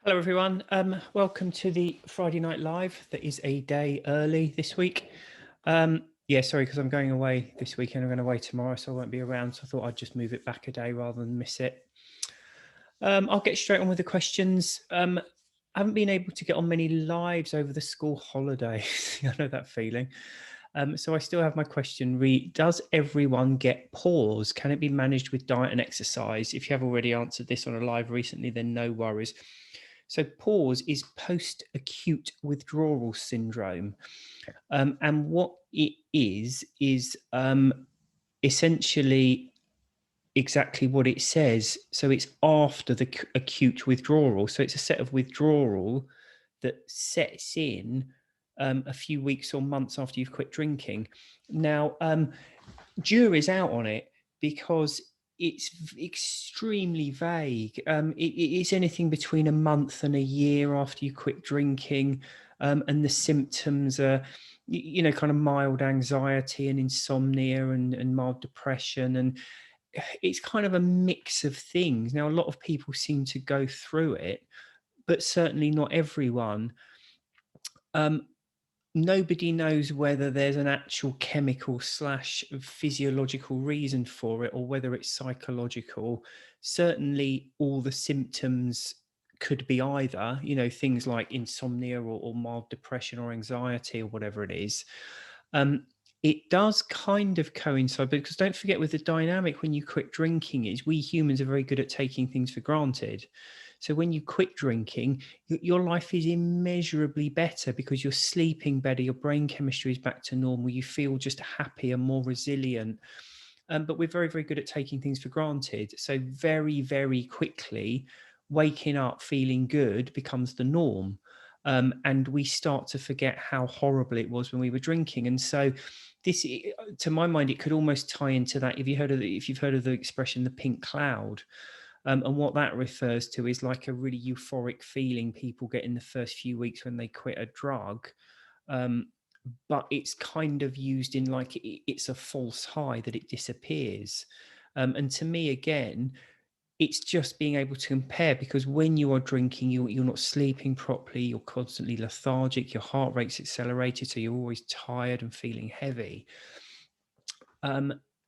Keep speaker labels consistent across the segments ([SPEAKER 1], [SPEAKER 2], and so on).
[SPEAKER 1] Hello everyone, welcome to the Friday Night Live that is a day early this week. Yeah, sorry, because I'm going away this weekend. I'm going away tomorrow, so I won't be around. So I thought I'd just move it back a day rather than miss it. I'll get straight on with the questions. I haven't been able to get on many lives over the school holidays. I know that feeling. So I still have my question. Does everyone get pause? Can it be managed with diet and exercise? If you have already answered this on a live recently, then no worries. So pause is post-acute withdrawal syndrome. And what it is essentially exactly what it says. So it's after the acute withdrawal. So it's a set of withdrawal that sets in a few weeks or months after you've quit drinking. Now, jury's out on it because it's extremely vague. It's anything between a month and a year after you quit drinking, and the symptoms are, kind of mild anxiety and insomnia and mild depression, and it's kind of a mix of things. Now, a lot of people seem to go through it, but certainly not everyone. Um, Nobody knows whether there's an actual chemical slash physiological reason for it or whether it's psychological. Certainly all the symptoms could be either, things like insomnia or mild depression or anxiety or whatever it is. It does kind of coincide, because don't forget, with the dynamic when you quit drinking, is we humans are very good at taking things for granted. So when you quit drinking, your life is immeasurably better because you're sleeping better, your brain chemistry is back to normal, you feel just happier, more resilient. But we're very, very good at taking things for granted. So very, very quickly, waking up feeling good becomes the norm. And we start to forget how horrible it was when we were drinking. And so this, to my mind, it could almost tie into that. If you've heard of the expression, the pink cloud, and what that refers to is like a really euphoric feeling people get in the first few weeks when they quit a drug. Um, but it's kind of used in like it's a false high that it disappears. And to me, again, it's just being able to compare, because when you are drinking, you're not sleeping properly, you're constantly lethargic, your heart rate's accelerated, so you're always tired and feeling heavy.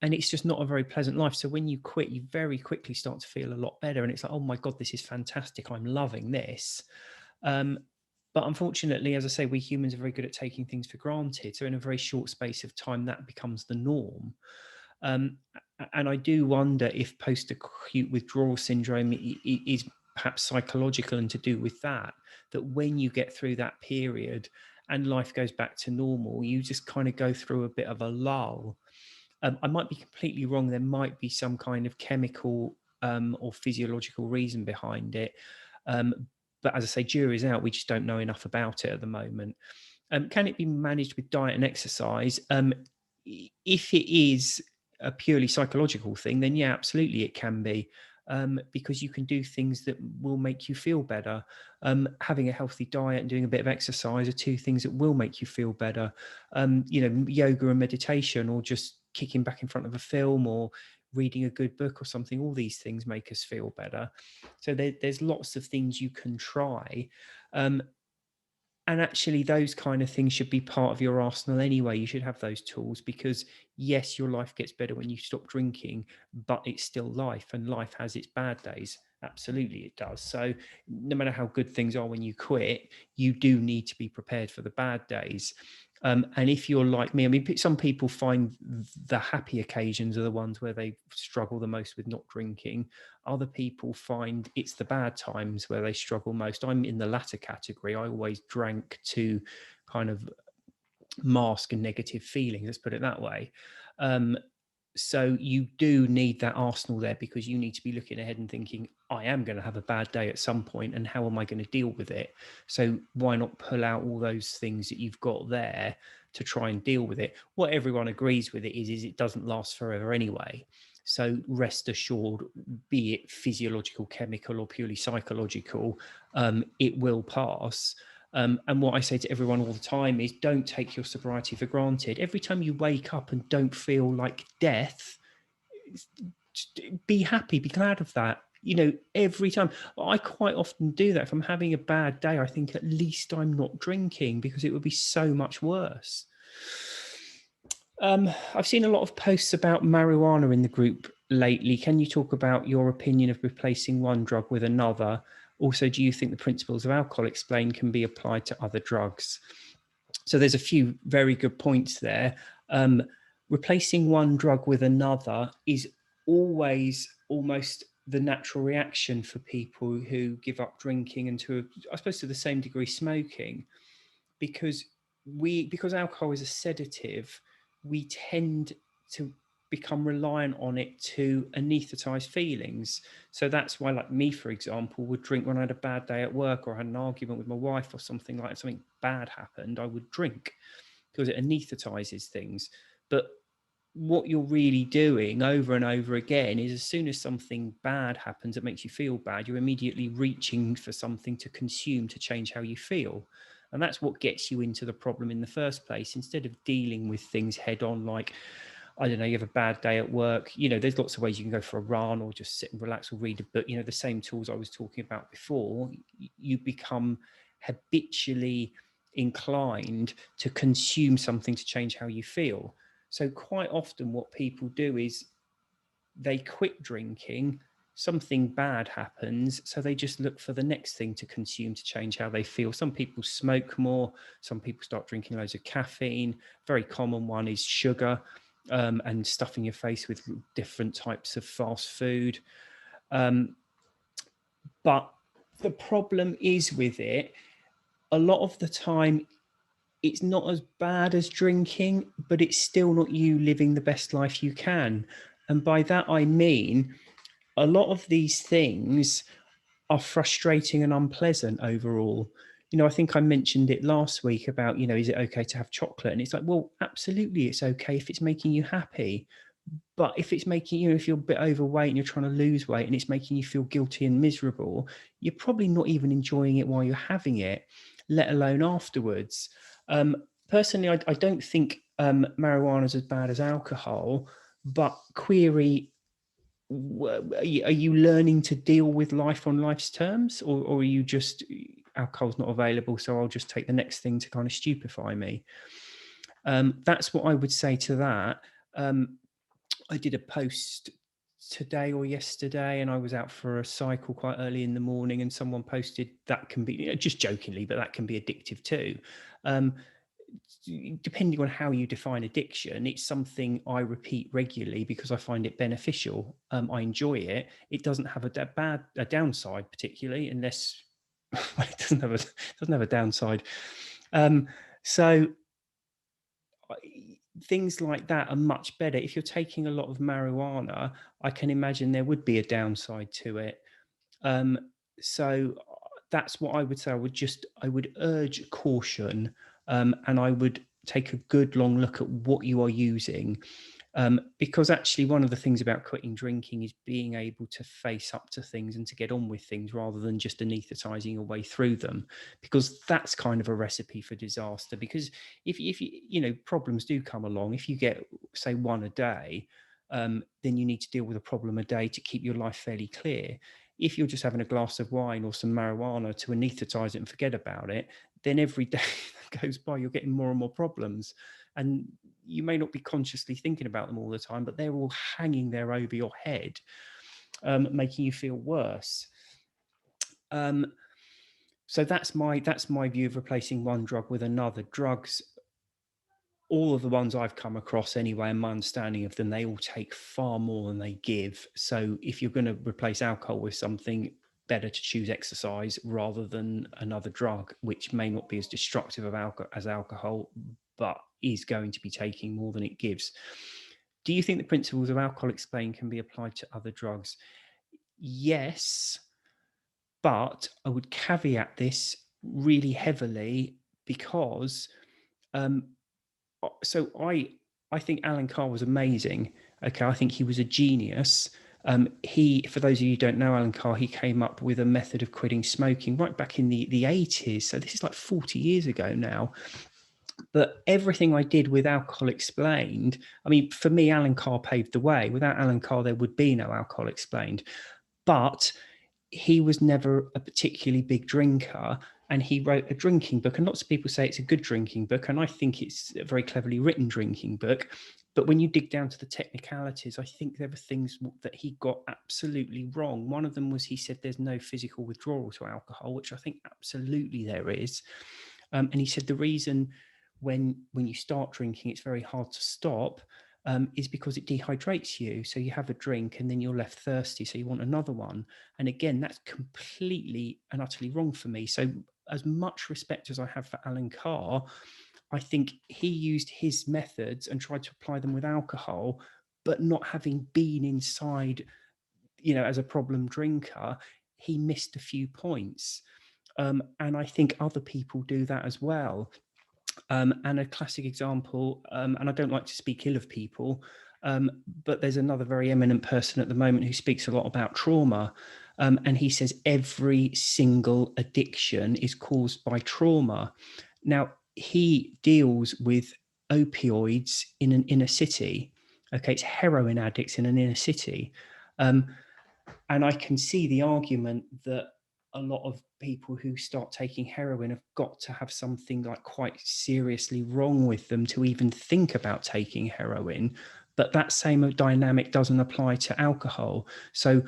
[SPEAKER 1] And it's just not a very pleasant life. So when you quit, you very quickly start to feel a lot better. And it's like, oh my God, this is fantastic. I'm loving this. But unfortunately, as I say, we humans are very good at taking things for granted. So in a very short space of time, that becomes the norm. And I do wonder if post-acute withdrawal syndrome is perhaps psychological and to do with that when you get through that period and life goes back to normal, you just kind of go through a bit of a lull. I might be completely wrong. There might be some kind of chemical or physiological reason behind it. But as I say, jury's out. We just don't know enough about it at the moment. Can it be managed with diet and exercise? If it is a purely psychological thing, then yeah, absolutely it can be. Because you can do things that will make you feel better. Having a healthy diet and doing a bit of exercise are two things that will make you feel better. Yoga and meditation, or just kicking back in front of a film or reading a good book or something, all these things make us feel better. So there's lots of things you can try. And actually, those kind of things should be part of your arsenal anyway. You should have those tools, because yes, your life gets better when you stop drinking, but it's still life, and life has its bad days. Absolutely, it does. So no matter how good things are when you quit, you do need to be prepared for the bad days. And if you're like me, I mean, some people find the happy occasions are the ones where they struggle the most with not drinking. Other people find it's the bad times where they struggle most. I'm in the latter category. I always drank to kind of mask a negative feeling, let's put it that way. So you do need that arsenal there, because you need to be looking ahead and thinking, I am going to have a bad day at some point, and how am I going to deal with it? So why not pull out all those things that you've got there to try and deal with it? What everyone agrees with it is it doesn't last forever anyway. So rest assured, be it physiological, chemical, or purely psychological, it will pass. And what I say to everyone all the time is, don't take your sobriety for granted. Every time you wake up and don't feel like death, be happy, be glad of that. every time. I quite often do that. If I'm having a bad day, I think at least I'm not drinking, because it would be so much worse. I've seen a lot of posts about marijuana in the group lately. Can you talk about your opinion of replacing one drug with another? Also, do you think the principles of Alcohol Explained can be applied to other drugs? So there's a few very good points there. Replacing one drug with another is always almost the natural reaction for people who give up drinking and I suppose to the same degree, smoking, because alcohol is a sedative, we tend to become reliant on it to anesthetize feelings. So that's why, like me, for example, would drink when I had a bad day at work, or I had an argument with my wife, or something bad happened, I would drink because it anesthetizes things. But what you're really doing over and over again is, as soon as something bad happens that makes you feel bad, you're immediately reaching for something to consume to change how you feel. And that's what gets you into the problem in the first place. Instead of dealing with things head on, like, I don't know, you have a bad day at work, there's lots of ways you can go for a run or just sit and relax or read a book, the same tools I was talking about before. You become habitually inclined to consume something to change how you feel. So quite often what people do is they quit drinking, something bad happens, so they just look for the next thing to consume to change how they feel. Some people smoke more, some people start drinking loads of caffeine. Very common one is sugar, and stuffing your face with different types of fast food. But the problem is with it, a lot of the time, it's not as bad as drinking, but it's still not you living the best life you can. And by that, I mean, a lot of these things are frustrating and unpleasant overall. I think I mentioned it last week about, is it okay to have chocolate? And it's like, well, absolutely, it's okay if it's making you happy. But if it's making you, if you're a bit overweight and you're trying to lose weight and it's making you feel guilty and miserable, you're probably not even enjoying it while you're having it, let alone afterwards. Personally, I don't think marijuana is as bad as alcohol, but query, are you learning to deal with life on life's terms, or are you just, alcohol's not available, so I'll just take the next thing to kind of stupefy me? That's what I would say to that. I did a post today or yesterday, and I was out for a cycle quite early in the morning, and someone posted that can be, just jokingly, but that can be addictive too. Depending on how you define addiction, it's something I repeat regularly because I find it beneficial. I enjoy it. It doesn't have a downside particularly, unless it doesn't have a downside. So things like that are much better. If you're taking a lot of marijuana, I can imagine there would be a downside to it. So that's what I would say. I would urge caution, and I would take a good long look at what you are using. Because actually one of the things about quitting drinking is being able to face up to things and to get on with things rather than just anesthetizing your way through them, because that's kind of a recipe for disaster. Because if you problems do come along, if you get, say, one a day, then you need to deal with a problem a day to keep your life fairly clear. If you're just having a glass of wine or some marijuana to anesthetize it and forget about it, then every day that goes by, you're getting more and more problems. And you may not be consciously thinking about them all the time, but they're all hanging there over your head, making you feel worse. So that's my view of replacing one drug with another. Drugs, all of the ones I've come across anyway, and my understanding of them, they all take far more than they give. So if you're going to replace alcohol with something, better to choose exercise rather than another drug, which may not be as destructive as alcohol, but is going to be taking more than it gives. Do you think the principles of Alcohol Explained can be applied to other drugs? Yes, but I would caveat this really heavily, because so I think Alan Carr was amazing. Okay, I think he was a genius. For those of you who don't know Alan Carr, he came up with a method of quitting smoking right back in the 80s. So this is like 40 years ago now. But everything I did with Alcohol Explained, I mean, for me, Alan Carr paved the way. Without Alan Carr, there would be no Alcohol Explained. but he was never a particularly big drinker, and he wrote a drinking book, and lots of people say it's a good drinking book, and I think it's a very cleverly written drinking book. But when you dig down to the technicalities, I think there were things that he got absolutely wrong. One of them was he said there's no physical withdrawal to alcohol, which I think absolutely there is. And he said the reason when you start drinking, it's very hard to stop, is because it dehydrates you. So you have a drink and then you're left thirsty, so you want another one. And again, that's completely and utterly wrong for me. So as much respect as I have for Alan Carr, I think he used his methods and tried to apply them with alcohol, but not having been inside, as a problem drinker, he missed a few points. And I think other people do that as well. And a classic example, and I don't like to speak ill of people, but there's another very eminent person at the moment who speaks a lot about trauma. And he says every single addiction is caused by trauma. Now, he deals with opioids in an inner city. Okay, it's heroin addicts in an inner city. And I can see the argument that a lot of people who start taking heroin have got to have something like quite seriously wrong with them to even think about taking heroin. But that same dynamic doesn't apply to alcohol. So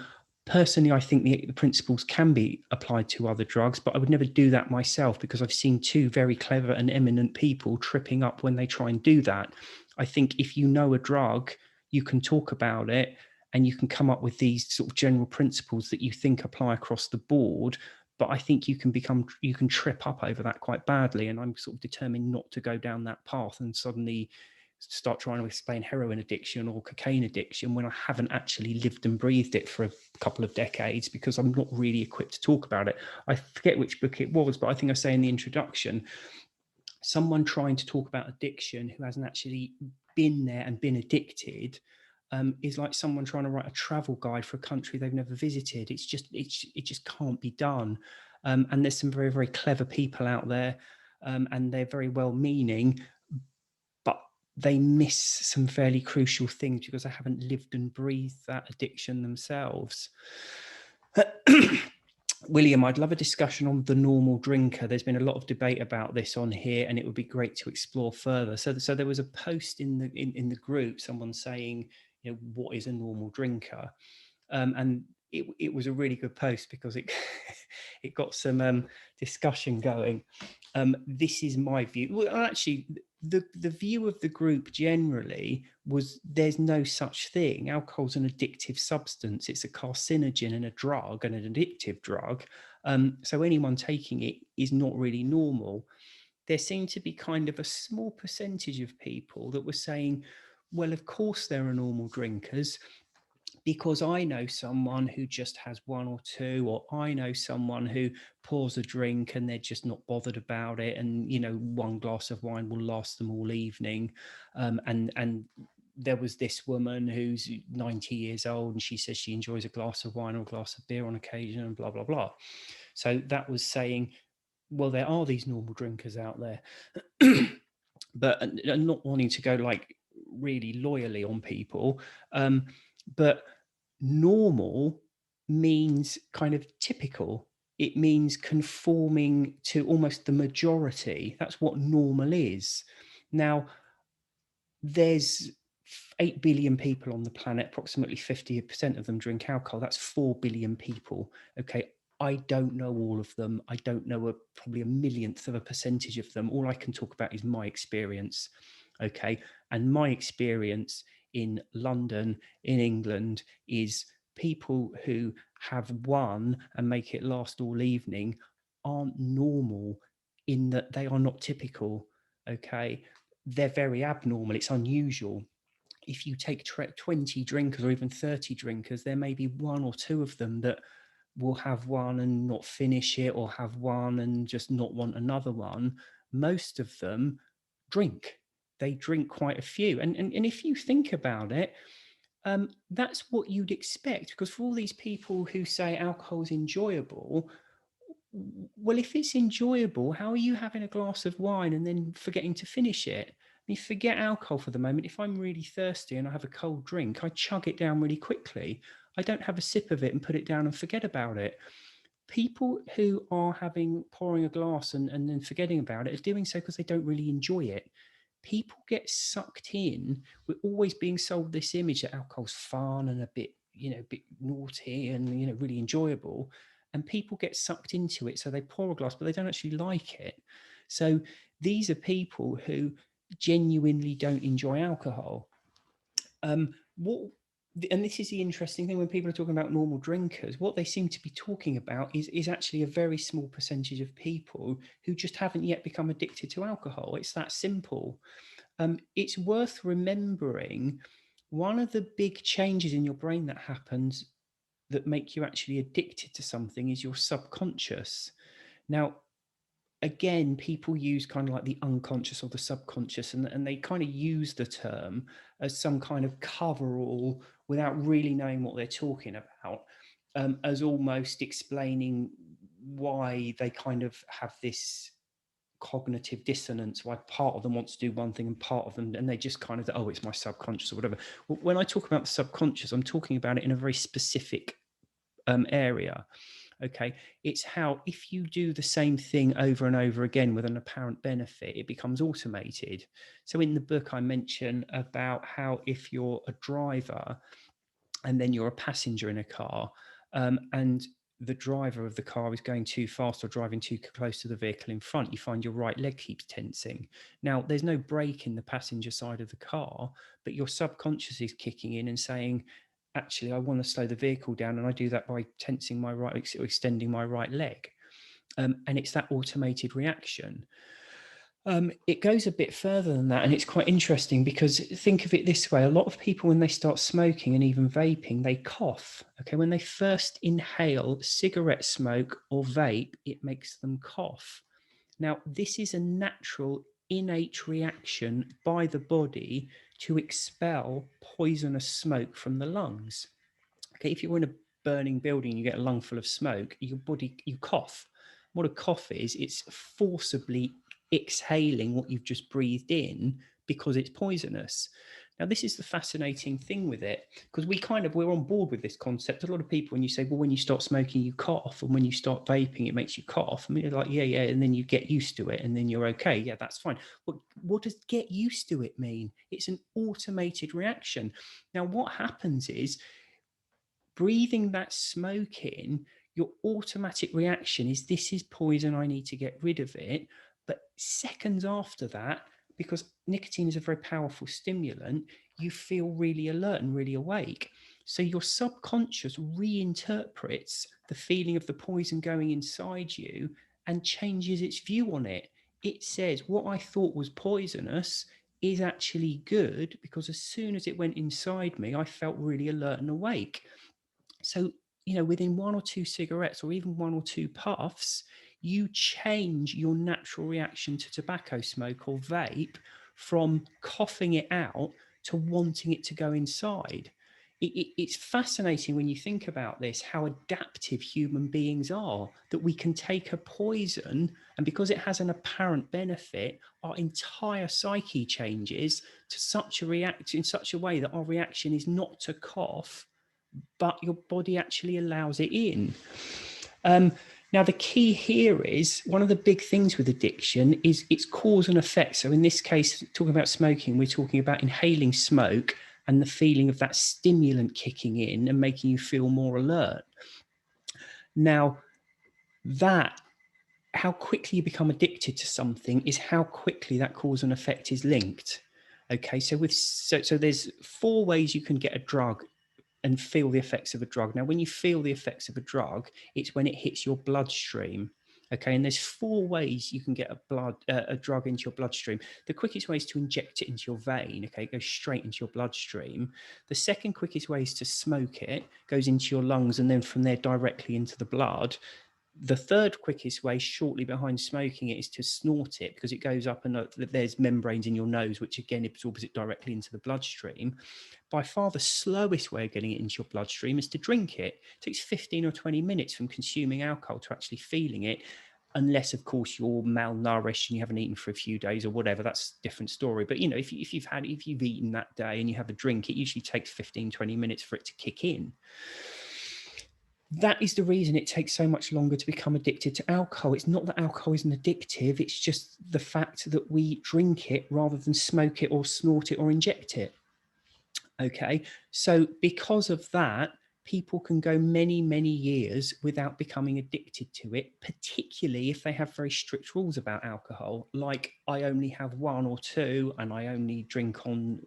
[SPEAKER 1] personally, I think the principles can be applied to other drugs, but I would never do that myself because I've seen two very clever and eminent people tripping up when they try and do that. I think if you know a drug, you can talk about it and you can come up with these sort of general principles that you think apply across the board. But I think you can trip up over that quite badly. And I'm sort of determined not to go down that path and suddenly start trying to explain heroin addiction or cocaine addiction when I haven't actually lived and breathed it for a couple of decades, because I'm not really equipped to talk about it. I forget which book it was, but I think I say in the introduction, someone trying to talk about addiction who hasn't actually been there and been addicted is like someone trying to write a travel guide for a country they've never visited. It just can't be done. And there's some very, very clever people out there, and they're very well-meaning, but they miss some fairly crucial things because they haven't lived and breathed that addiction themselves. William, I'd love a discussion on the normal drinker. There's been a lot of debate about this on here, and it would be great to explore further. So there was a post in the group, someone saying, what is a normal drinker? And it was a really good post because it it got some discussion going. This is my view. Well, actually, the view of the group generally was there's no such thing. Alcohol's an addictive substance. It's a carcinogen and a drug, and an addictive drug. So anyone taking it is not really normal. There seemed to be kind of a small percentage of people that were saying, well, of course there are normal drinkers, because I know someone who just has one or two, or I know someone who pours a drink and they're just not bothered about it. And, one glass of wine will last them all evening. And there was this woman who's 90 years old and she says she enjoys a glass of wine or a glass of beer on occasion and blah, blah, blah. So that was saying, well, there are these normal drinkers out there. But not wanting to go like really loyally on people. But normal means kind of typical. It means conforming to almost the majority. That's what normal is. Now, there's 8 billion people on the planet, approximately 50% of them drink alcohol. That's 4 billion people. Okay, I don't know all of them. I don't know probably a millionth of a percentage of them. All I can talk about is my experience. Okay, and my experience in London, in England, is people who have one and make it last all evening aren't normal, in that they are not typical. Okay, they're very abnormal. It's unusual. If you take 20 drinkers or even 30 drinkers, there may be one or two of them that will have one and not finish it, or have one and just not want another one. Most of them drink. They drink quite a few. And if you think about it, that's what you'd expect, because for all these people who say alcohol is enjoyable, well, if it's enjoyable, how are you having a glass of wine and then forgetting to finish it? I mean, forget alcohol for the moment. If I'm really thirsty and I have a cold drink, I chug it down really quickly. I don't have a sip of it and put it down and forget about it. People who are pouring a glass and then forgetting about it are doing so because they don't really enjoy it. People get sucked in. We're always being sold this image that alcohol's fun and a bit, a bit naughty and, really enjoyable. And people get sucked into it. So they pour a glass, but they don't actually like it. So these are people who genuinely don't enjoy alcohol. What and this is the interesting thing when people are talking about normal drinkers, what they seem to be talking about is actually a very small percentage of people who just haven't yet become addicted to alcohol. It's that simple. It's worth remembering one of the big changes in your brain that happens that make you actually addicted to something is your subconscious. Now, again, people use kind of like the unconscious or the subconscious, and they kind of use the term as some kind of coverall without really knowing what they're talking about, as almost explaining why they kind of have this cognitive dissonance, why part of them wants to do one thing and part of them, and they just kind of, oh, it's my subconscious or whatever. When I talk about the subconscious, I'm talking about it in a very specific area. Okay, it's how if you do the same thing over and over again with an apparent benefit, it becomes automated. So in the book, I mention about how if you're a driver and then you're a passenger in a car, and the driver of the car is going too fast or driving too close to the vehicle in front, you find your right leg keeps tensing. Now, there's no brake in the passenger side of the car, but your subconscious is kicking in and saying, actually, I want to slow the vehicle down, and I do that by tensing my right, extending my right leg. And it's that automated reaction. It goes a bit further than that, and it's quite interesting because think of it this way: a lot of people, when they start smoking and even vaping, they cough. Okay, when they first inhale cigarette smoke or vape, it makes them cough. Now, this is a natural, innate reaction by the body to expel poisonous smoke from the lungs. Okay, if you're in a burning building and you get a lung full of smoke, your body, you cough. What a cough is, it's forcibly exhaling what you've just breathed in because it's poisonous. Now, this is the fascinating thing with it, because we're on board with this concept. A lot of people, when you say, well, when you start smoking, you cough, and when you start vaping, it makes you cough. I mean, they're like, yeah, and then you get used to it, and then you're okay. Yeah, that's fine. What does get used to it mean? It's an automated reaction. Now, what happens is, breathing that smoke in, your automatic reaction is, this is poison, I need to get rid of it. But seconds after that, because nicotine is a very powerful stimulant, you feel really alert and really awake. So your subconscious reinterprets the feeling of the poison going inside you and changes its view on it. It says, what I thought was poisonous is actually good, because as soon as it went inside me, I felt really alert and awake. So, within one or two cigarettes or even one or two puffs, you change your natural reaction to tobacco smoke or vape from coughing it out to wanting it to go inside. It's fascinating when you think about this, how adaptive human beings are, that we can take a poison, and because it has an apparent benefit, our entire psyche changes to such in such a way that our reaction is not to cough, but your body actually allows it in. Now, the key here is, one of the big things with addiction is its cause and effect. So in this case, talking about smoking, we're talking about inhaling smoke and the feeling of that stimulant kicking in and making you feel more alert. Now, how quickly you become addicted to something is how quickly that cause and effect is linked. Okay, so there's 4 ways you can get a drug and feel the effects of a drug. Now, when you feel the effects of a drug, it's when it hits your bloodstream. Okay, and there's 4 ways you can get a drug into your bloodstream. The quickest way is to inject it into your vein. Okay, it goes straight into your bloodstream. The second quickest way is to smoke it, goes into your lungs, and then from there directly into the blood. The third quickest way, shortly behind smoking it, is to snort it, because it goes up and there's membranes in your nose, which again absorbs it directly into the bloodstream. By far the slowest way of getting it into your bloodstream is to drink it. It takes 15 or 20 minutes from consuming alcohol to actually feeling it. unless of course you're malnourished and you haven't eaten for a few days or whatever, that's a different story. But you know, if you've eaten that day and you have a drink, it usually takes 15-20 minutes for it to kick in. That is the reason it takes so much longer to become addicted to alcohol. It's not that alcohol isn't addictive, it's just the fact that we drink it rather than smoke it or snort it or inject it. Okay, so because of that, people can go many, many years without becoming addicted to it, particularly if they have very strict rules about alcohol, like I only have one or two and I only drink on,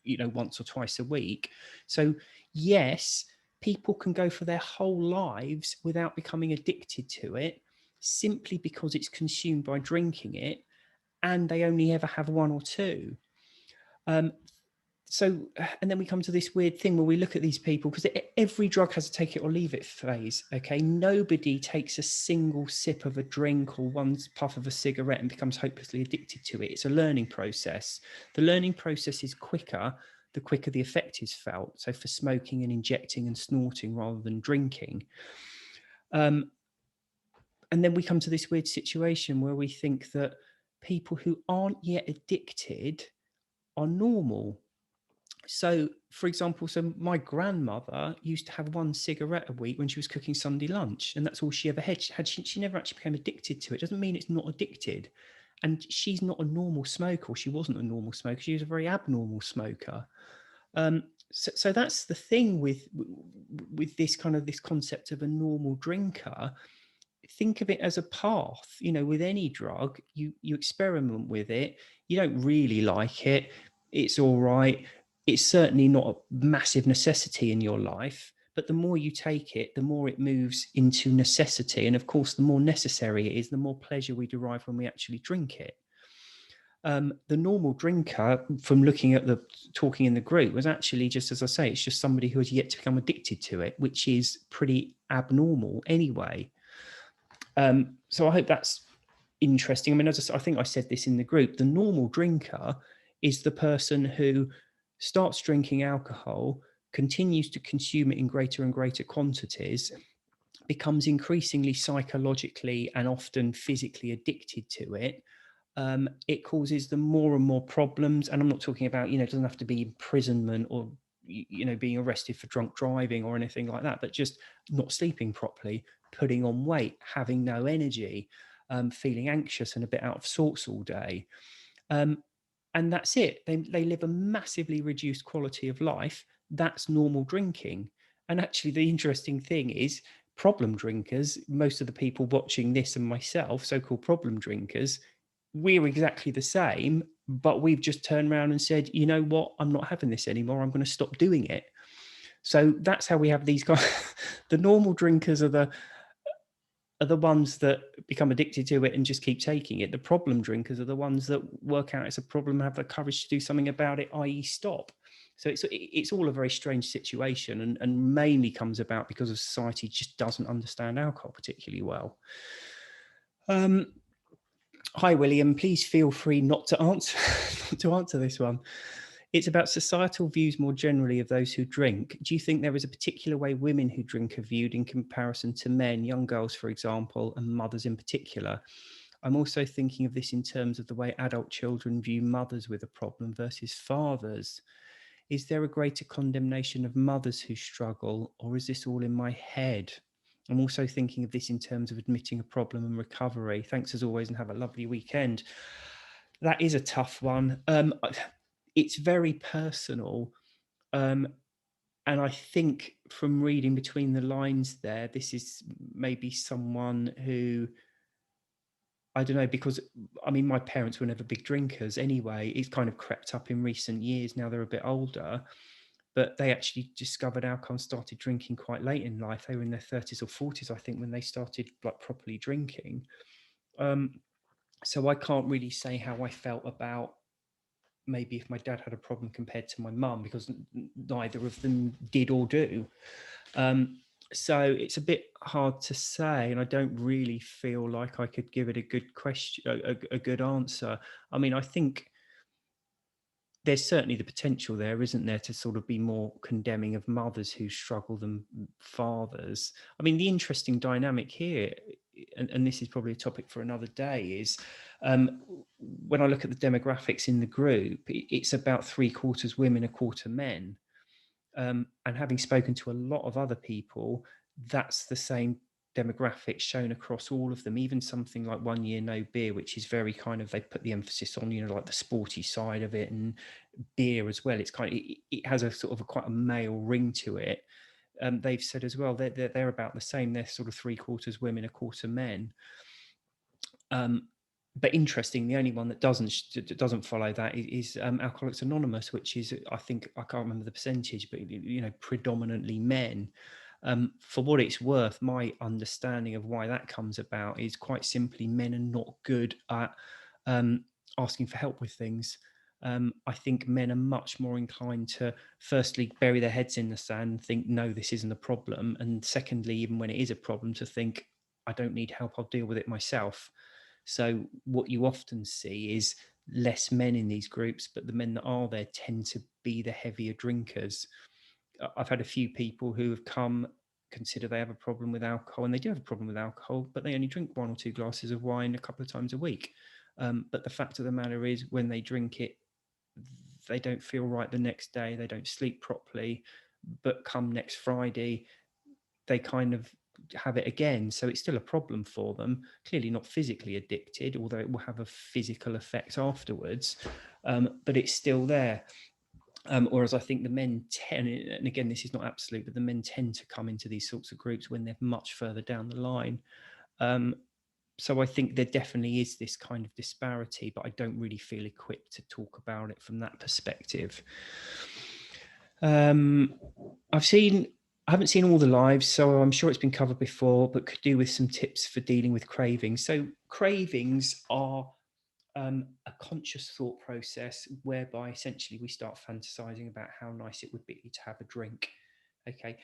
[SPEAKER 1] you know, once or twice a week. So yes, people can go for their whole lives without becoming addicted to it simply because it's consumed by drinking it and they only ever have one or two. So, and then we come to this weird thing where we look at these people, because every drug has a take it or leave it phase. Okay, nobody takes a single sip of a drink or one puff of a cigarette and becomes hopelessly addicted to it. It's a learning process. The learning process is quicker the quicker the effect is felt. So for smoking and injecting and snorting rather than drinking. And then we come to this weird situation where we think that people who aren't yet addicted are normal. So, for example, so my grandmother used to have one cigarette a week when she was cooking Sunday lunch, and that's all she ever had. She never actually became addicted to it. Doesn't mean it's not addicted. And she's not a normal smoker, or she wasn't a normal smoker. She was a very abnormal smoker. So that's the thing with this kind of this concept of a normal drinker. Think of it as a path. You know, with any drug, you experiment with it. You don't really like it. It's all right. It's certainly not a massive necessity in your life, but the more you take it, the more it moves into necessity. And of course, the more necessary it is, the more pleasure we derive when we actually drink it. The normal drinker, from looking at the talking in the group, was actually just, as I say, it's just somebody who has yet to become addicted to it, which is pretty abnormal anyway. So I hope that's interesting. I mean, I think I said this in the group, the normal drinker is the person who starts drinking alcohol, continues to consume it in greater and greater quantities, becomes increasingly psychologically and often physically addicted to it. It causes them more and more problems. And I'm not talking about, you know, it doesn't have to be imprisonment or, you know, being arrested for drunk driving or anything like that, but just not sleeping properly, putting on weight, having no energy, feeling anxious and a bit out of sorts all day. And that's it. They live a massively reduced quality of life. That's normal drinking. And actually, the interesting thing is, problem drinkers, most of the people watching this and myself, so-called problem drinkers, we're exactly the same, but we've just turned around and said, you know what, I'm not having this anymore. I'm going to stop doing it. So that's how we have these guys. The normal drinkers are the ones that become addicted to it and just keep taking it. The problem drinkers are the ones that work out it's a problem and have the courage to do something about it, i.e. stop. So it's all a very strange situation, and mainly comes about because of society just doesn't understand alcohol particularly well. Hi, William. Please feel free not to answer this one. It's about societal views more generally of those who drink. Do you think there is a particular way women who drink are viewed in comparison to men, young girls, for example, and mothers in particular? I'm also thinking of this in terms of the way adult children view mothers with a problem versus fathers. Is there a greater condemnation of mothers who struggle, or is this all in my head? I'm also thinking of this in terms of admitting a problem and recovery. Thanks as always, and have a lovely weekend. That is a tough one. It's very personal. And I think from reading between the lines there, this is maybe someone who, I don't know, because I mean, my parents were never big drinkers anyway. It's kind of crept up in recent years. Now they're a bit older, but they actually discovered alcohol and started drinking quite late in life. They were in their 30s or 40s, I think, when they started like properly drinking. So I can't really say how I felt about maybe if my dad had a problem compared to my mum, because neither of them did or do. So it's a bit hard to say, and I don't really feel like I could give it a good question, a good answer. I mean, I think there's certainly the potential there, isn't there, to sort of be more condemning of mothers who struggle than fathers. I mean, the interesting dynamic here, and this is probably a topic for another day, is when I look at the demographics in the group, it's about 3/4 women, 1/4 men. And having spoken to a lot of other people, that's the same demographics shown across all of them. Even something like 1 Year No Beer, which is very kind of, they put the emphasis on, you know, like the sporty side of it, and beer as well. It's kind of, it has a sort of quite a male ring to it. They've said as well they're about the same. They're sort of 3/4 women, 1/4 men. But interesting, the only one that doesn't follow that is Alcoholics Anonymous, which is, I think, I can't remember the percentage, but you know, predominantly men. For what it's worth, my understanding of why that comes about is quite simply men are not good at asking for help with things. I think men are much more inclined to, firstly, bury their heads in the sand and think, no, this isn't a problem. And secondly, even when it is a problem, to think, I don't need help, I'll deal with it myself. So what you often see is less men in these groups, but the men that are there tend to be the heavier drinkers. I've had a few people who have come, consider they have a problem with alcohol, and they do have a problem with alcohol, but they only drink 1 or 2 glasses of wine a couple of times a week. But the fact of the matter is, when they drink it, they don't feel right the next day, they don't sleep properly, but come next Friday, they kind of have it again. So it's still a problem for them. Clearly not physically addicted, although it will have a physical effect afterwards, but it's still there. Whereas I think the men tend, and again, this is not absolute, but the men tend to come into these sorts of groups when they're much further down the line. So I think there definitely is this kind of disparity, but I don't really feel equipped to talk about it from that perspective. I haven't seen all the lives, so I'm sure it's been covered before, but could do with some tips for dealing with cravings. So cravings are a conscious thought process whereby essentially we start fantasizing about how nice it would be to have a drink. Okay.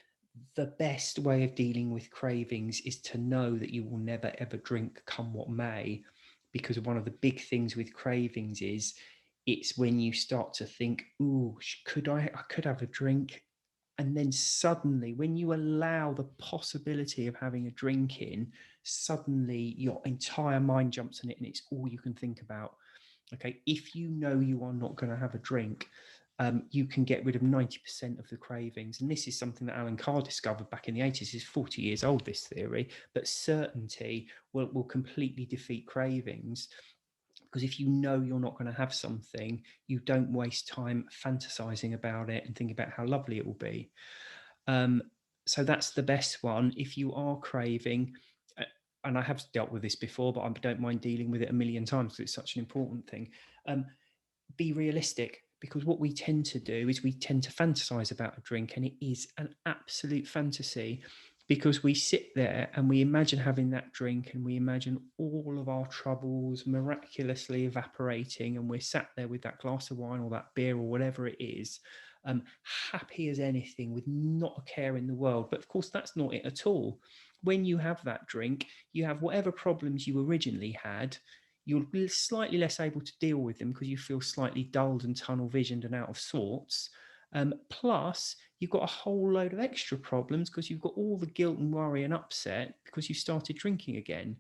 [SPEAKER 1] The best way of dealing with cravings is to know that you will never ever drink, come what may, because one of the big things with cravings is it's when you start to think, ooh, I could have a drink. And then suddenly, when you allow the possibility of having a drink in, suddenly your entire mind jumps on it and it's all you can think about. Okay, if you know you are not going to have a drink, you can get rid of 90% of the cravings. And this is something that Alan Carr discovered back in the 80s. It's 40 years old, this theory, but certainty will completely defeat cravings. Because if you know you're not going to have something, you don't waste time fantasizing about it and thinking about how lovely it will be. So that's the best one. If you are craving, and I have dealt with this before, but I don't mind dealing with it a million times because it's such an important thing. Be realistic, because what we tend to do is we tend to fantasize about a drink, and it is an absolute fantasy, because we sit there and we imagine having that drink and we imagine all of our troubles miraculously evaporating, and we're sat there with that glass of wine or that beer or whatever it is, happy as anything, with not a care in the world. But of course, that's not it at all. When you have that drink, you have whatever problems you originally had. You're slightly less able to deal with them because you feel slightly dulled and tunnel visioned and out of sorts. Plus, you've got a whole load of extra problems because you've got all the guilt and worry and upset because you started drinking again.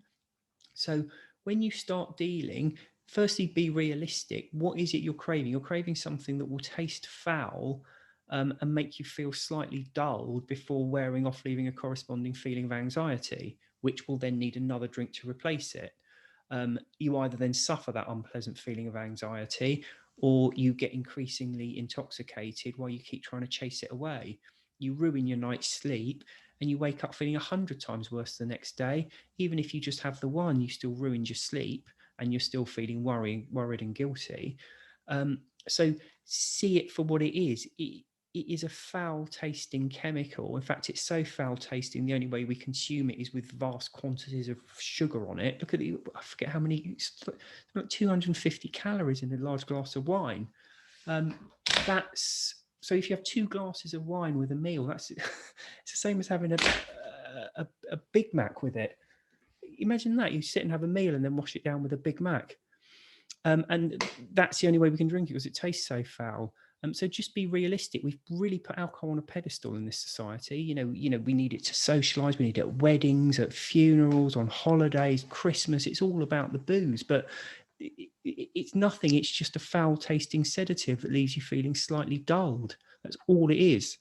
[SPEAKER 1] So when you start dealing, firstly, be realistic. What is it you're craving? You're craving something that will taste foul and make you feel slightly dulled before wearing off, leaving a corresponding feeling of anxiety, which will then need another drink to replace it. You either then suffer that unpleasant feeling of anxiety, or you get increasingly intoxicated while you keep trying to chase it away. You ruin your night's sleep and you wake up feeling 100 times worse the next day. Even if you just have the one, you still ruined your sleep and you're still feeling worried and guilty. So see it for what it is. It is a foul tasting chemical. In fact, it's so foul tasting, the only way we consume it is with vast quantities of sugar on it. Look at I forget how many, it's like 250 calories in a large glass of wine. So if you have 2 glasses of wine with a meal, it's the same as having a Big Mac with it. Imagine that, you sit and have a meal and then wash it down with a Big Mac. And that's the only way we can drink it, because it tastes so foul. So just be realistic. We've really put alcohol on a pedestal in this society. We need it to socialize. We need it at weddings, at funerals, on holidays, Christmas. It's all about the booze, but it's nothing. It's just a foul tasting sedative that leaves you feeling slightly dulled. That's all it is.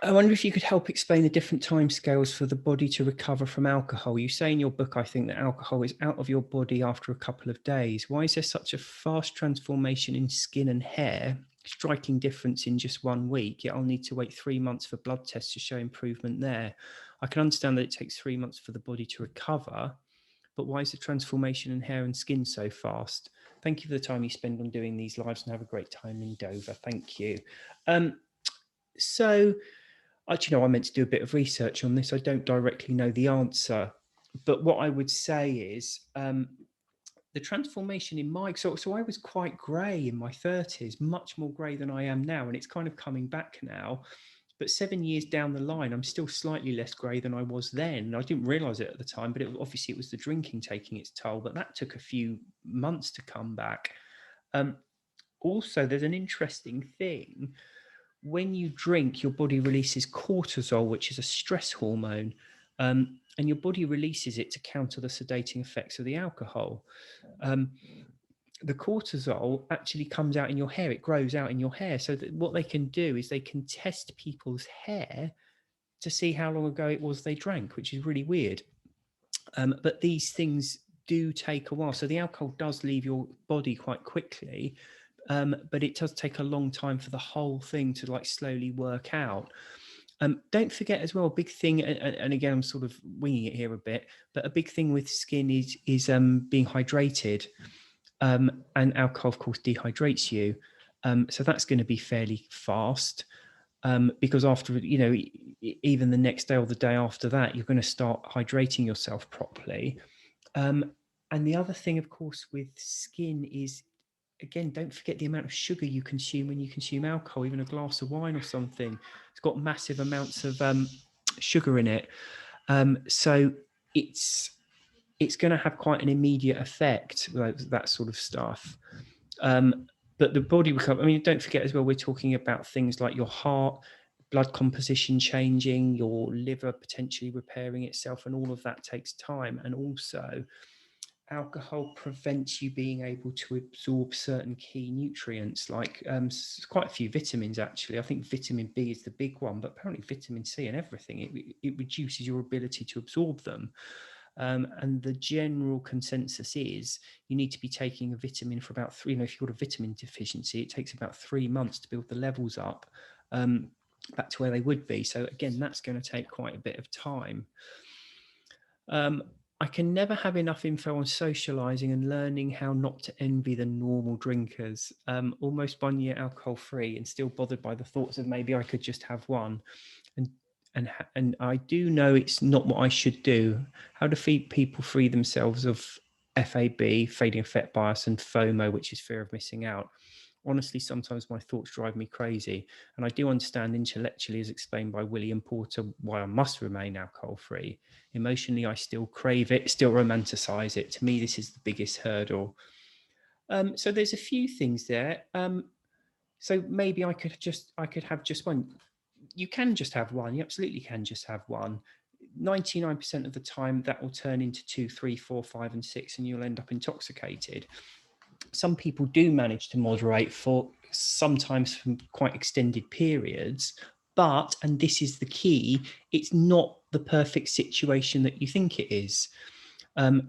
[SPEAKER 1] I wonder if you could help explain the different timescales for the body to recover from alcohol. You say in your book, I think, that alcohol is out of your body after a couple of days. Why is there such a fast transformation in skin and hair, striking difference in just 1 week, yet I'll need to wait 3 months for blood tests to show improvement there? I can understand that it takes 3 months for the body to recover, but why is the transformation in hair and skin so fast? Thank you for the time you spend on doing these lives, and have a great time in Dover. Thank you. So actually, no, I meant to do a bit of research on this. I don't directly know the answer, but what I would say is the transformation in my so I was quite grey in my 30s, much more grey than I am now, and it's kind of coming back now. But 7 years down the line, I'm still slightly less grey than I was then. I didn't realise it at the time, but obviously it was the drinking taking its toll. But that took a few months to come back. Also, there's an interesting thing. When you drink, your body releases cortisol, which is a stress hormone, and your body releases it to counter the sedating effects of the alcohol. The cortisol actually comes out in your hair. It grows out in your hair. So that what they can do is they can test people's hair to see how long ago it was they drank, which is really weird. But these things do take a while. So the alcohol does leave your body quite quickly. But it does take a long time for the whole thing to like slowly work out. Don't forget as well, a big thing, and again, I'm sort of winging it here a bit, but a big thing with skin is being hydrated. And alcohol, of course, dehydrates you. So that's going to be fairly fast. Because after, even the next day or the day after that, you're going to start hydrating yourself properly. And the other thing, of course, with skin is, again, don't forget the amount of sugar you consume when you consume alcohol. Even a glass of wine or something, it's got massive amounts of sugar in it. So it's going to have quite an immediate effect, that sort of stuff. But the body recovery, I mean, don't forget as well, we're talking about things like your heart, blood composition changing, your liver potentially repairing itself, and all of that takes time. And also, alcohol prevents you being able to absorb certain key nutrients, like quite a few vitamins, actually. I think vitamin B is the big one, but apparently vitamin C and everything, it reduces your ability to absorb them. And the general consensus is you need to be taking a vitamin for about if you've got a vitamin deficiency, it takes about 3 months to build the levels up back to where they would be. So again, that's going to take quite a bit of time. I can never have enough info on socializing and learning how not to envy the normal drinkers. Almost 1 year alcohol free and still bothered by the thoughts of maybe I could just have one. And I do know it's not what I should do. How do people free themselves of FAB, fading effect bias, and FOMO, which is fear of missing out? Honestly, sometimes my thoughts drive me crazy. And I do understand intellectually, as explained by William Porter, why I must remain alcohol-free. Emotionally, I still crave it, still romanticize it. To me, this is the biggest hurdle. So there's a few things there. So maybe I could have just one. You can just have one. You absolutely can just have one. 99% of the time, that will turn into 2, 3, 4, 5, and 6, and you'll end up intoxicated. Some people do manage to moderate for sometimes from quite extended periods, but, and this is the key, it's not the perfect situation that you think it is.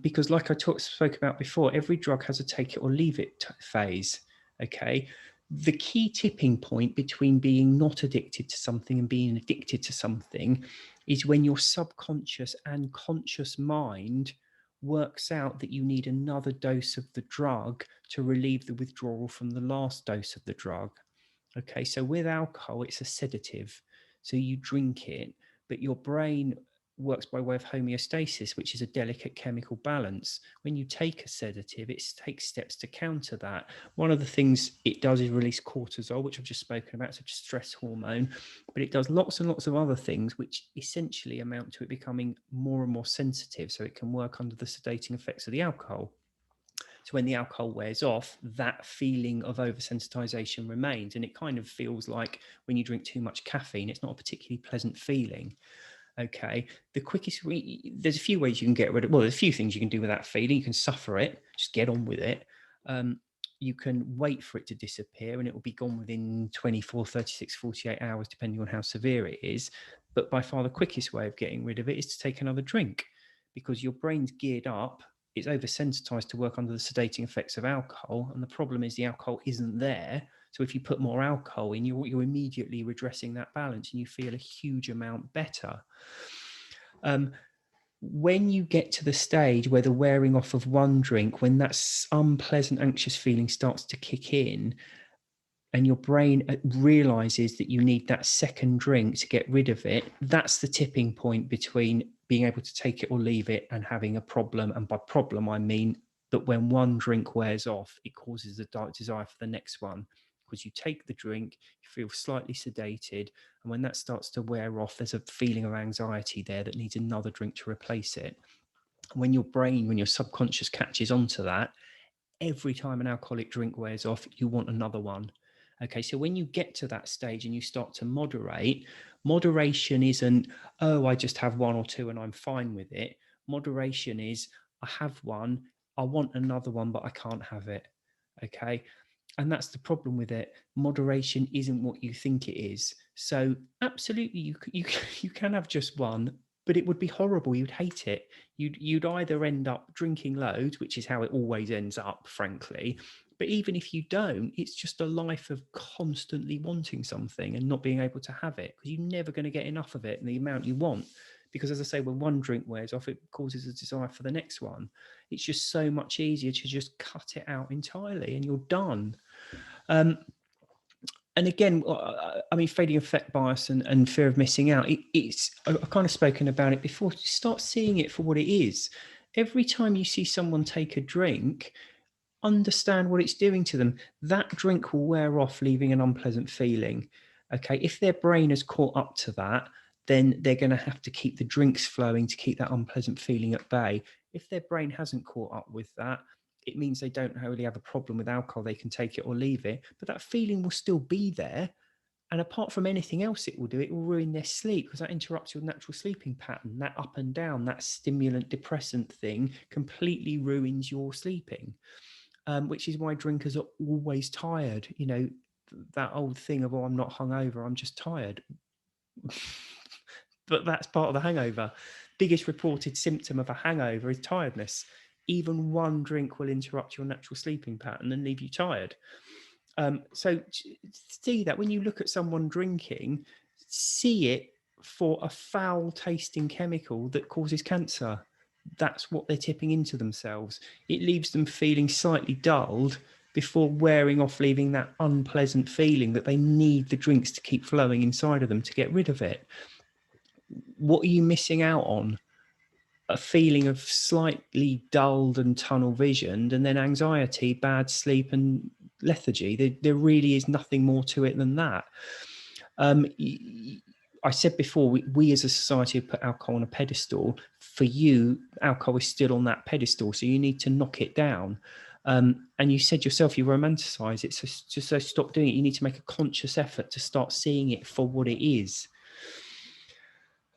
[SPEAKER 1] Because like I spoke about before, every drug has a take it or leave it phase. Okay. The key tipping point between being not addicted to something and being addicted to something is when your subconscious and conscious mind works out that you need another dose of the drug to relieve the withdrawal from the last dose of the drug. Okay, so with alcohol, it's a sedative. So you drink it, but your brain works by way of homeostasis, which is a delicate chemical balance. When you take a sedative, it takes steps to counter that. One of the things it does is release cortisol, which I've just spoken about, such a stress hormone, but it does lots and lots of other things, which essentially amount to it becoming more and more sensitive, so it can work under the sedating effects of the alcohol. So when the alcohol wears off, that feeling of oversensitization remains. And it kind of feels like when you drink too much caffeine, it's not a particularly pleasant feeling. Okay. The quickest, there's a few ways you can get rid of, well, there's a few things you can do with that feeling. You can suffer it, just get on with it. You can wait for it to disappear and it will be gone within 24, 36, 48 hours, depending on how severe it is. But by far the quickest way of getting rid of it is to take another drink, because your brain's geared up, it's oversensitized to work under the sedating effects of alcohol. And the problem is the alcohol isn't there. So if you put more alcohol in, you're immediately redressing that balance and you feel a huge amount better. When you get to the stage where the wearing off of one drink, when that unpleasant, anxious feeling starts to kick in, and your brain realizes that you need that second drink to get rid of it, that's the tipping point between being able to take it or leave it and having a problem. And by problem, I mean that when one drink wears off, it causes a dark desire for the next one, because you take the drink, you feel slightly sedated, and when that starts to wear off, there's a feeling of anxiety there that needs another drink to replace it. When your brain, when your subconscious catches onto that, every time an alcoholic drink wears off, you want another one. Okay, so when you get to that stage and you start to moderate, moderation isn't, oh, I just have one or two and I'm fine with it. Moderation is, I have one, I want another one, but I can't have it. Okay. And that's the problem with it. Moderation isn't what you think it is. So absolutely, you can have just one, but it would be horrible. You'd hate it. You'd either end up drinking loads, which is how it always ends up, frankly. But even if you don't, it's just a life of constantly wanting something and not being able to have it, because you're never going to get enough of it in the amount you want. Because as I say, when one drink wears off, it causes a desire for the next one. It's just so much easier to just cut it out entirely and you're done. And again, I mean, fading effect bias and fear of missing out, I've kind of spoken about it before. Start seeing it for what it is. Every time you see someone take a drink, understand what it's doing to them. That drink will wear off, leaving an unpleasant feeling. Okay, if their brain has caught up to that, then they're going to have to keep the drinks flowing to keep that unpleasant feeling at bay. If their brain hasn't caught up with that, it means they don't really have a problem with alcohol. They can take it or leave it, but that feeling will still be there. And apart from anything else it will do, it will ruin their sleep, because that interrupts your natural sleeping pattern. That up and down, that stimulant depressant thing completely ruins your sleeping. Which is why drinkers are always tired. You know, that old thing of, oh, I'm not hungover, I'm just tired. But that's part of the hangover. Biggest reported symptom of a hangover is tiredness. Even one drink will interrupt your natural sleeping pattern and leave you tired. So see that when you look at someone drinking, see it for a foul tasting chemical that causes cancer. That's what they're tipping into themselves. It leaves them feeling slightly dulled before wearing off, leaving that unpleasant feeling that they need the drinks to keep flowing inside of them to get rid of it. What are you missing out on? A feeling of slightly dulled and tunnel visioned, and then anxiety, bad sleep, and lethargy. There really is nothing more to it than that. I said before, we as a society have put alcohol on a pedestal. For you, alcohol is still on that pedestal, so you need to knock it down. And you said yourself you romanticize it, so stop doing it. You need to make a conscious effort to start seeing it for what it is.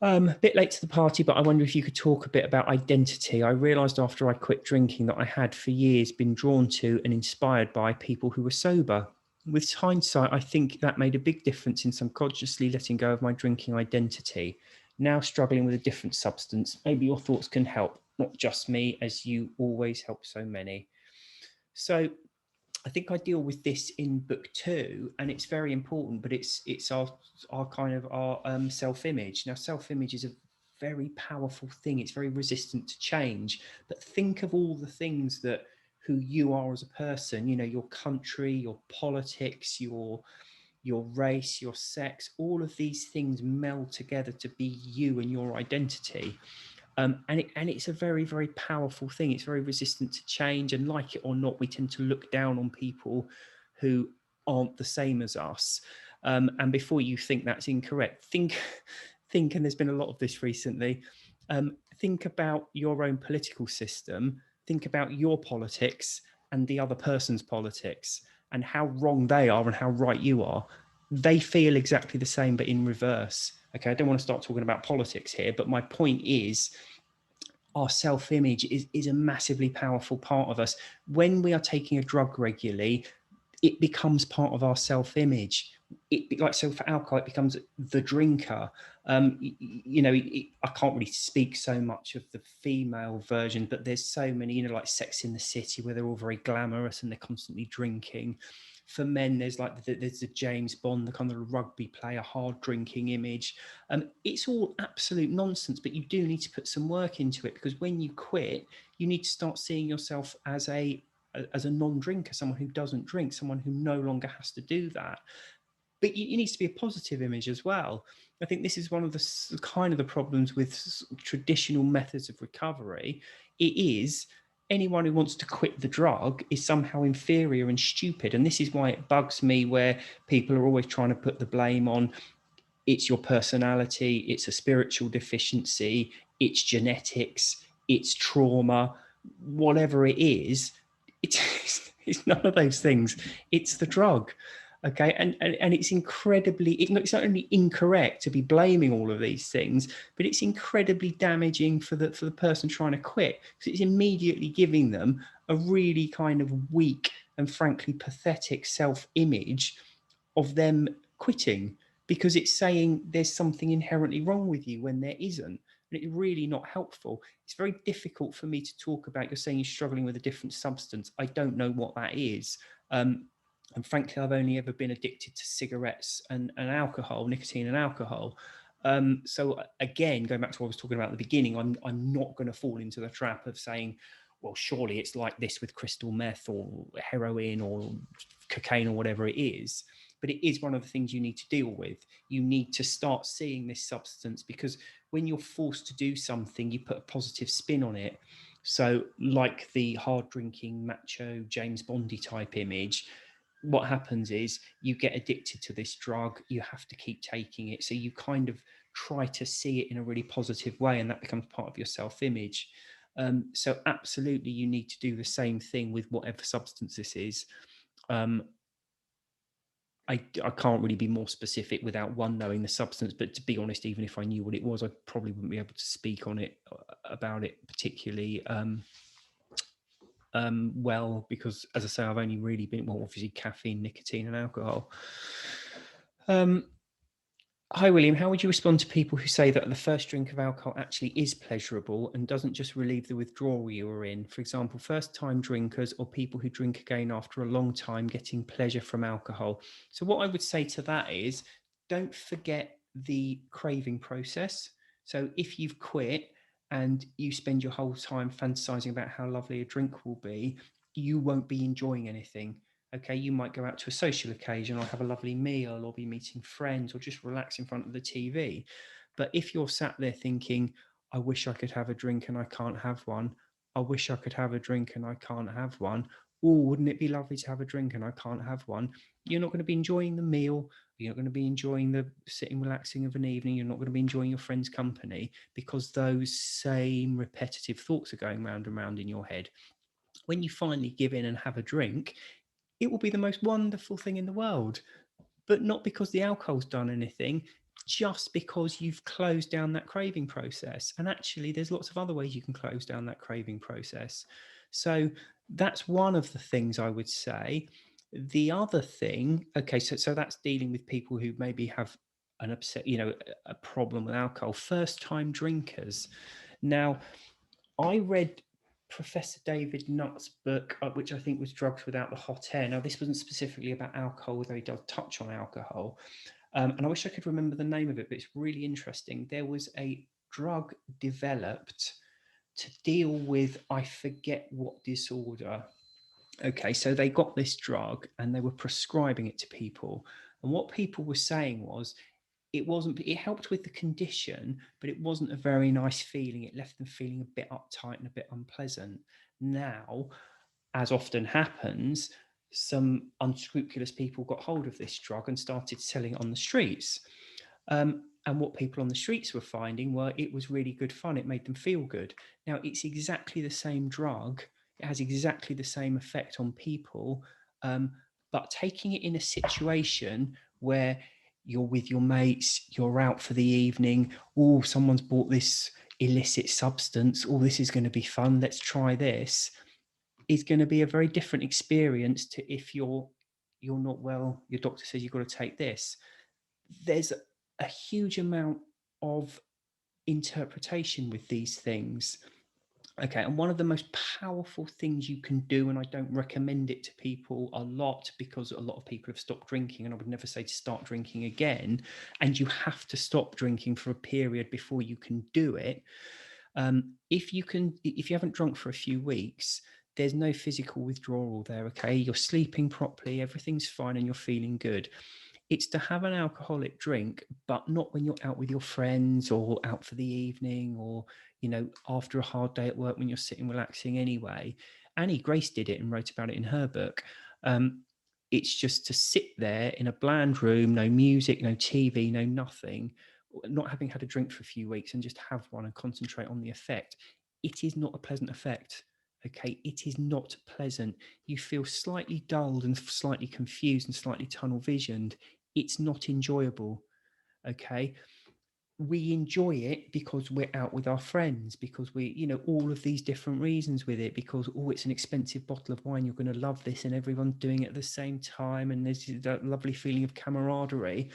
[SPEAKER 1] A bit late to the party, but I wonder if you could talk a bit about identity. I realised after I quit drinking that I had for years been drawn to and inspired by people who were sober. With hindsight, I think that made a big difference in subconsciously letting go of my drinking identity. Now struggling with a different substance, maybe your thoughts can help, not just me, as you always help so many. So I think I deal with this in book 2, and it's very important, but it's our kind of our self-image. Now, self-image is a very powerful thing. It's very resistant to change, but think of all the things that who you are as a person, you know, your country, your politics, your race, your sex, all of these things meld together to be you and your identity. And it's a very, very powerful thing. It's very resistant to change, and like it or not, we tend to look down on people who aren't the same as us. And before you think that's incorrect, think, and there's been a lot of this recently. Think about your own political system. Think about your politics, and the other person's politics, and how wrong they are and how right you are, they feel exactly the same, but in reverse. Okay, I don't want to start talking about politics here, but my point is our self-image is a massively powerful part of us. When we are taking a drug regularly, it becomes part of our self-image. So for alcohol, it becomes the drinker. I can't really speak so much of the female version, but there's so many, like Sex in the City, where they're all very glamorous and they're constantly drinking. For men, there's the James Bond, the kind of rugby player, hard drinking image. It's all absolute nonsense, but you do need to put some work into it, because when you quit, you need to start seeing yourself as a non-drinker, someone who doesn't drink, someone who no longer has to do that. But it needs to be a positive image as well. I think this is one of the kind of the problems with traditional methods of recovery. It is anyone who wants to quit the drug is somehow inferior and stupid. And this is why it bugs me where people are always trying to put the blame on it's your personality, it's a spiritual deficiency, it's genetics, it's trauma, whatever it is. It's none of those things. It's the drug. Okay, and it's it's not only incorrect to be blaming all of these things, but it's incredibly damaging for the person trying to quit, because it's immediately giving them a really kind of weak and frankly pathetic self-image of them quitting, because it's saying there's something inherently wrong with you when there isn't. And it's really not helpful. It's very difficult for me to talk about. You're saying you're struggling with a different substance. I don't know what that is. And frankly, I've only ever been addicted to cigarettes and alcohol, nicotine and alcohol. So again, going back to what I was talking about at the beginning, I'm not going to fall into the trap of saying, well, surely it's like this with crystal meth or heroin or cocaine or whatever it is. But it is one of the things you need to deal with. You need to start seeing this substance, because when you're forced to do something, you put a positive spin on it. So like the hard drinking, macho, James Bondy type image, what happens is you get addicted to this drug, you have to keep taking it. So you kind of try to see it in a really positive way, and that becomes part of your self-image. So absolutely, you need to do the same thing with whatever substance this is. I can't really be more specific without one knowing the substance, but to be honest, even if I knew what it was, I probably wouldn't be able to speak on it about it particularly well, because as I say, I've only really been, well, obviously caffeine, nicotine and alcohol. Hi, William. How would you respond to people who say that the first drink of alcohol actually is pleasurable and doesn't just relieve the withdrawal you were in? For example, first-time drinkers or people who drink again after a long time getting pleasure from alcohol. So what I would say to that is, don't forget the craving process. So if you've quit and you spend your whole time fantasizing about how lovely a drink will be, you won't be enjoying anything. Okay, you might go out to a social occasion or have a lovely meal or be meeting friends or just relax in front of the TV. But if you're sat there thinking, I wish I could have a drink and I can't have one, I wish I could have a drink and I can't have one, oh, wouldn't it be lovely to have a drink and I can't have one? You're not going to be enjoying the meal. You're not going to be enjoying the sitting relaxing of an evening. You're not going to be enjoying your friend's company, because those same repetitive thoughts are going round and round in your head. When you finally give in and have a drink, it will be the most wonderful thing in the world, but not because the alcohol's done anything, just because you've closed down that craving process. And actually, there's lots of other ways you can close down that craving process. So that's one of the things I would say. The other thing, okay, so that's dealing with people who maybe have an upset, a problem with alcohol, first time drinkers. Now, I read Professor David Nutt's book, which I think was Drugs Without the Hot Air. Now, this wasn't specifically about alcohol, although he does touch on alcohol. And I wish I could remember the name of it, but it's really interesting. There was a drug developed to deal with, I forget what disorder. Okay, so they got this drug and they were prescribing it to people. And what people were saying was, it helped with the condition, but it wasn't a very nice feeling. It left them feeling a bit uptight and a bit unpleasant. Now, as often happens, some unscrupulous people got hold of this drug and started selling it on the streets. And what people on the streets were finding were it was really good fun. It made them feel good. Now, it's exactly the same drug. It has exactly the same effect on people. But taking it in a situation where you're with your mates, you're out for the evening, oh, someone's bought this illicit substance, oh, this is going to be fun, let's try this, is going to be a very different experience to if you're not well, your doctor says you've got to take this. There's a huge amount of interpretation with these things. Okay, and one of the most powerful things you can do, and I don't recommend it to people a lot because a lot of people have stopped drinking, and I would never say to start drinking again, and you have to stop drinking for a period before you can do it. If you haven't drunk for a few weeks, there's no physical withdrawal there, okay? You're sleeping properly, everything's fine, and you're feeling good. It's to have an alcoholic drink, but not when you're out with your friends or out for the evening or, after a hard day at work when you're sitting relaxing anyway. Annie Grace did it and wrote about it in her book. It's just to sit there in a bland room, no music, no TV, no nothing, not having had a drink for a few weeks, and just have one and concentrate on the effect. It is not a pleasant effect. Okay, it is not pleasant. You feel slightly dulled and slightly confused and slightly tunnel visioned. It's not enjoyable. Okay, we enjoy it because we're out with our friends, because we, all of these different reasons with it, because, oh, it's an expensive bottle of wine, you're going to love this, and everyone's doing it at the same time, and there's that lovely feeling of camaraderie.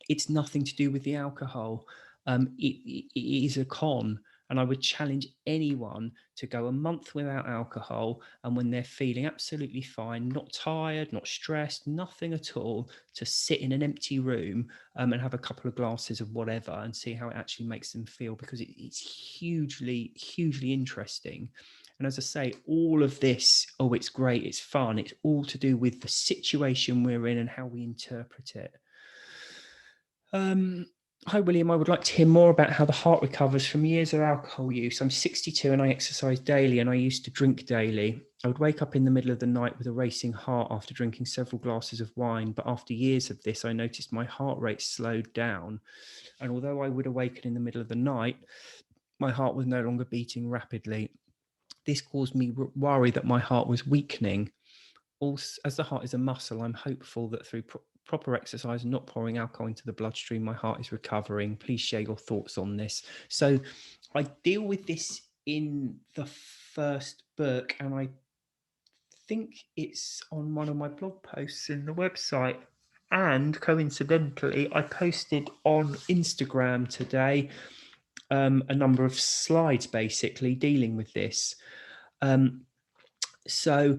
[SPEAKER 1] It's nothing to do with the alcohol. It is a con. And I would challenge anyone to go a month without alcohol, and when they're feeling absolutely fine, not tired, not stressed, nothing at all, to sit in an empty room and have a couple of glasses of whatever and see how it actually makes them feel, because it's hugely, hugely interesting. And as I say, all of this, oh, it's great, it's fun, it's all to do with the situation we're in and how we interpret it. Hi, William. I would like to hear more about how the heart recovers from years of alcohol use. I'm 62 and I exercise daily, and I used to drink daily. I would wake up in the middle of the night with a racing heart after drinking several glasses of wine, but after years of this, I noticed my heart rate slowed down. And although I would awaken in the middle of the night, my heart was no longer beating rapidly. This caused me worry that my heart was weakening. Also, as the heart is a muscle, I'm hopeful that through proper exercise and not pouring alcohol into the bloodstream, my heart is recovering. Please share your thoughts on this. So I deal with this in the first book, and I think it's on one of my blog posts in the website. And coincidentally, I posted on Instagram today a number of slides basically dealing with this. So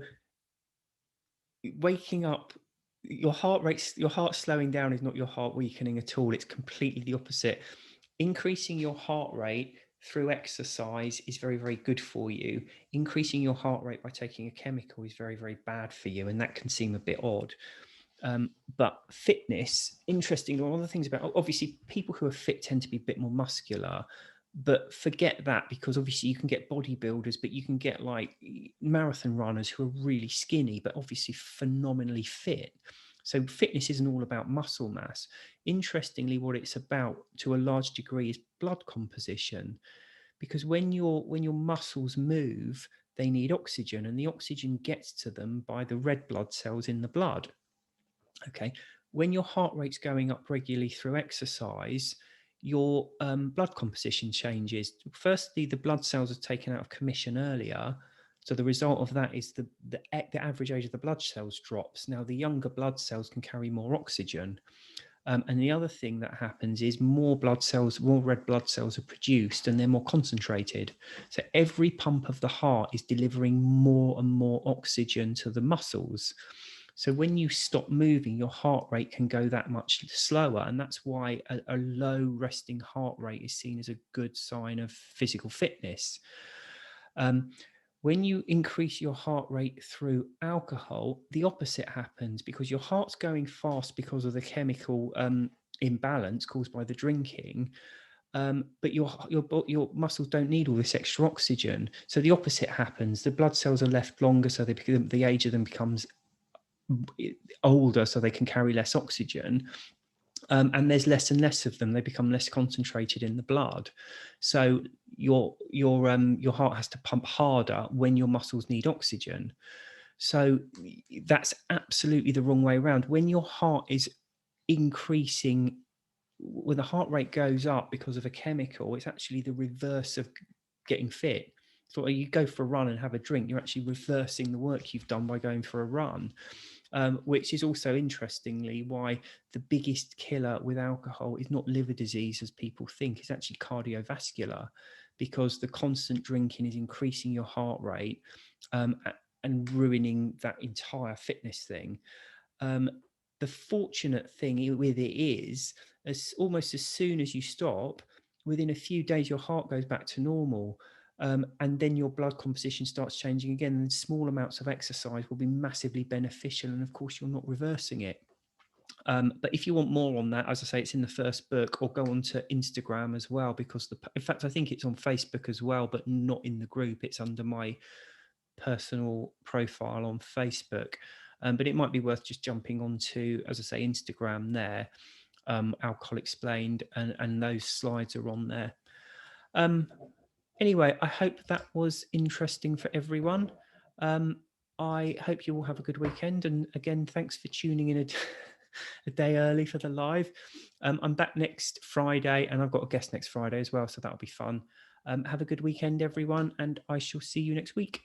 [SPEAKER 1] waking up, your heart slowing down is not your heart weakening at all. It's completely the opposite. Increasing your heart rate through exercise is very, very good for you. Increasing your heart rate by taking a chemical is very, very bad for you, and that can seem a bit odd. But fitness, interesting, one of the things about, obviously people who are fit tend to be a bit more muscular, but forget that, because obviously you can get bodybuilders, but you can get like marathon runners who are really skinny but obviously phenomenally fit. So fitness isn't all about muscle mass. Interestingly, what it's about to a large degree is blood composition, because when your muscles move, they need oxygen, and the oxygen gets to them by the red blood cells in the blood. Okay, when your heart rate's going up regularly through exercise, your blood composition changes. Firstly, the blood cells are taken out of commission earlier, so the result of that is the average age of the blood cells drops. Now, the younger blood cells can carry more oxygen. And the other thing that happens is more red blood cells are produced, and they're more concentrated. So every pump of the heart is delivering more and more oxygen to the muscles. So when you stop moving, your heart rate can go that much slower. And that's why a low resting heart rate is seen as a good sign of physical fitness. When you increase your heart rate through alcohol, the opposite happens, because your heart's going fast because of the chemical imbalance caused by the drinking. But your muscles don't need all this extra oxygen. So the opposite happens. The blood cells are left longer, so the age of them becomes older, so they can carry less oxygen. And there's less and less of them. They become less concentrated in the blood. So your heart has to pump harder when your muscles need oxygen. So that's absolutely the wrong way around. When your heart is increasing, when the heart rate goes up because of a chemical, it's actually the reverse of getting fit. So you go for a run and have a drink, you're actually reversing the work you've done by going for a run. Which is also interestingly why the biggest killer with alcohol is not liver disease as people think, it's actually cardiovascular, because the constant drinking is increasing your heart rate and ruining that entire fitness thing. The fortunate thing with it is, almost as soon as you stop, within a few days your heart goes back to normal. And then your blood composition starts changing again, and small amounts of exercise will be massively beneficial, and of course you're not reversing it. But if you want more on that, as I say, it's in the first book, or go on to Instagram as well, because in fact I think it's on Facebook as well, but not in the group. It's under my personal profile on Facebook. But it might be worth just jumping onto, as I say, Instagram there, Alcohol Explained, and those slides are on there. Anyway, I hope that was interesting for everyone. I hope you all have a good weekend. And again, thanks for tuning in a day early for the live. I'm back next Friday, and I've got a guest next Friday as well, so that'll be fun. Have a good weekend, everyone, and I shall see you next week.